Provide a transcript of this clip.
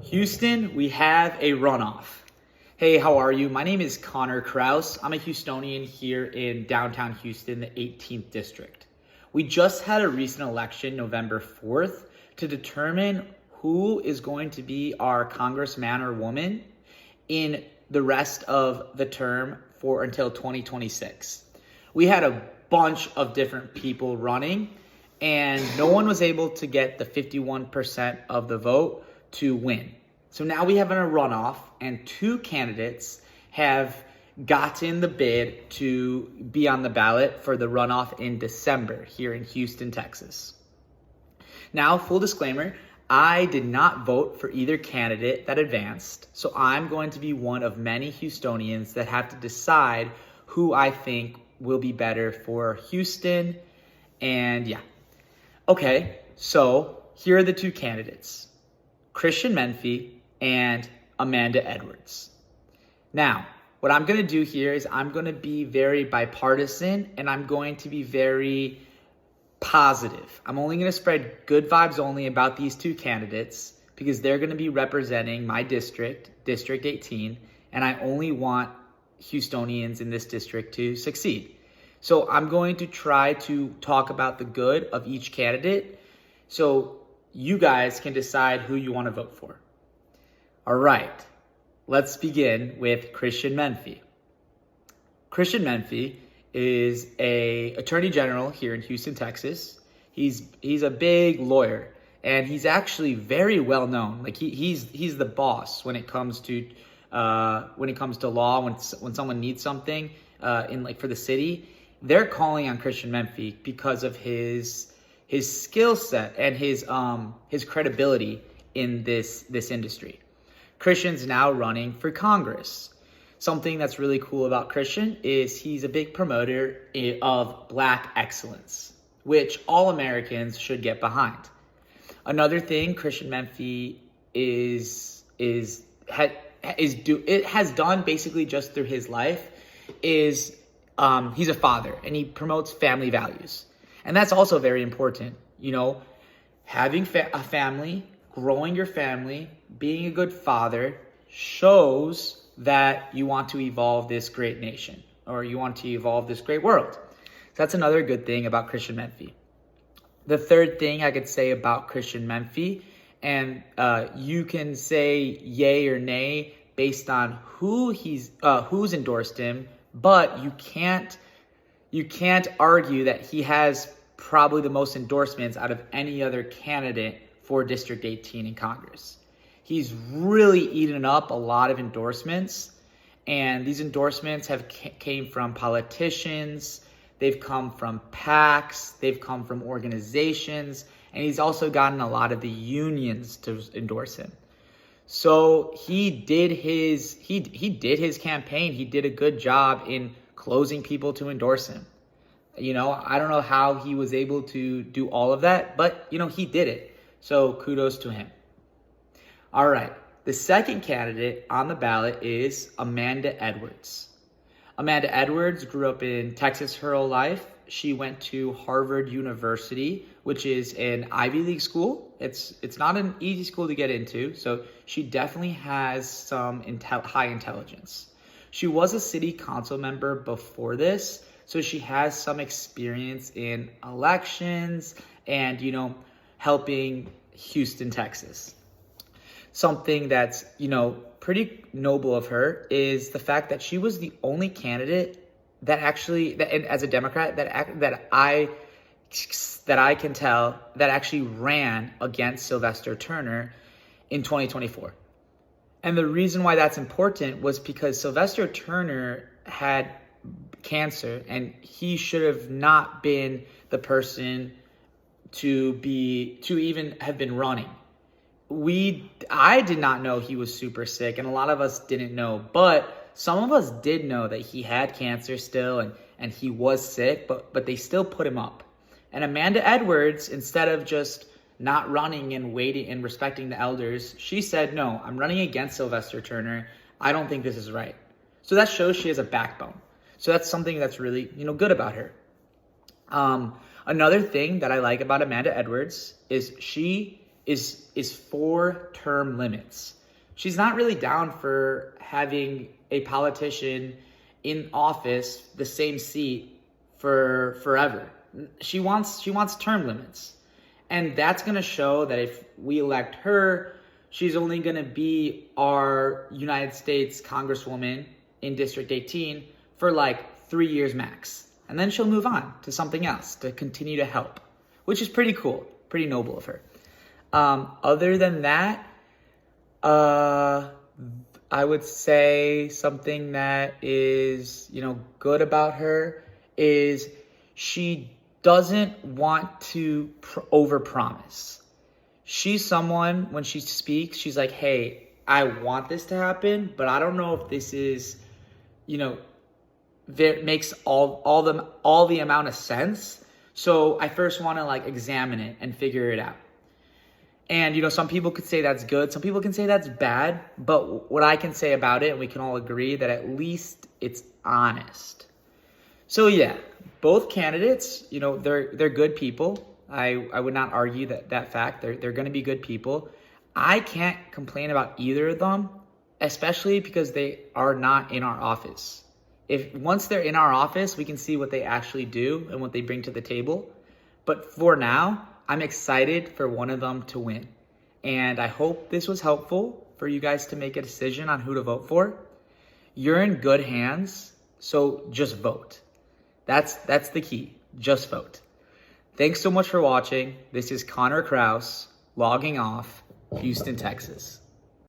Houston, we have a runoff. Hey, how are you? My name is Connor Kraus. I'm a Houstonian here in downtown Houston, the 18th district. We just had a recent election, November 4th, to determine who is going to be our congressman or woman in the rest of the term for until 2026. We had a bunch of different people running, and no one was able to get the 51% of the vote to win. So now we have a runoff, and two candidates have gotten the bid to be on the ballot for the runoff in December here in Houston, Texas. Now, full disclaimer, I did not vote for either candidate that advanced, so I'm going to be one of many Houstonians that have to decide who I think will be better for Houston. And yeah. Okay, so here are the two candidates, Christian Menefee and Amanda Edwards. Now, what I'm going to do here is I'm going to be very bipartisan, and I'm going to be very positive. I'm only going to spread good vibes only about these two candidates because they're going to be representing my district, District 18, and I only want Houstonians in this district to succeed. So I'm going to try to talk about the good of each candidate so you guys can decide who you want to vote for. All right, let's begin with Christian Menefee. Christian Menefee is a attorney general here in Houston, Texas. He's a big lawyer, and he's actually very well known. Like he's the boss when it comes to law. When someone needs something for the city, they're calling on Christian Menefee because of his skill set and his credibility in this industry. Christian's now running for Congress. Something that's really cool about Christian is he's a big promoter of Black excellence, which all Americans should get behind. Another thing Christian Menefee has done basically just through his life is he's a father, and he promotes family values. And that's also very important. You know, having a family, growing your family, being a good father shows that you want to evolve this great nation, or you want to evolve this great world. So that's another good thing about Christian Menefee. The third thing I could say about Christian Menefee, and you can say yay or nay based on who's endorsed him, but you can't argue that he has probably the most endorsements out of any other candidate for District 18 in Congress. He's really eaten up a lot of endorsements, and these endorsements came from politicians, they've come from PACs, they've come from organizations, and he's also gotten a lot of the unions to endorse him. So he did his campaign. He did a good job in closing people to endorse him. You know, I don't know how he was able to do all of that, but he did it. So kudos to him. All right, the second candidate on the ballot is Amanda Edwards. Amanda Edwards grew up in Texas her whole life. She went to Harvard University, which is an Ivy League school. It's not an easy school to get into, so she definitely has some high intelligence. She was a city council member before this, so she has some experience in elections and, helping Houston, Texas. Something that's, pretty noble of her is the fact that she was the only candidate that actually, as a Democrat, that I can tell that actually ran against Sylvester Turner in 2024. And the reason why that's important was because Sylvester Turner had cancer, and he should have not been the person to even have been running. I did not know he was super sick, and a lot of us didn't know, but some of us did know that he had cancer still, and he was sick, but they still put him up. And Amanda Edwards, instead of just not running and waiting and respecting the elders, she said, no, I'm running against Sylvester Turner. I don't think this is right. So that shows she has a backbone. So that's something that's really, good about her. Another thing that I like about Amanda Edwards is she is for term limits. she's not really down for having a politician in office, the same seat, for forever. She wants term limits. And that's going to show that if we elect her, she's only going to be our United States Congresswoman in District 18 for like 3 years max. And then she'll move on to something else to continue to help, which is pretty cool, pretty noble of her. Other than that, I would say something that is, good about her is she doesn't want to overpromise. She's someone, when she speaks, she's like, hey, I want this to happen, but I don't know if this is, makes all the amount of sense. So I first want to examine it and figure it out. And, some people could say that's good. Some people can say that's bad. But what I can say about it, and we can all agree that at least it's honest. So yeah, both candidates, they're good people. I would not argue that fact. They're going to be good people. I can't complain about either of them, especially because they are not in our office. If once they're in our office, we can see what they actually do and what they bring to the table. But for now, I'm excited for one of them to win. And I hope this was helpful for you guys to make a decision on who to vote for. You're in good hands, so just vote. That's the key. Just vote. Thanks so much for watching. This is Connor Kraus logging off, Houston, Texas.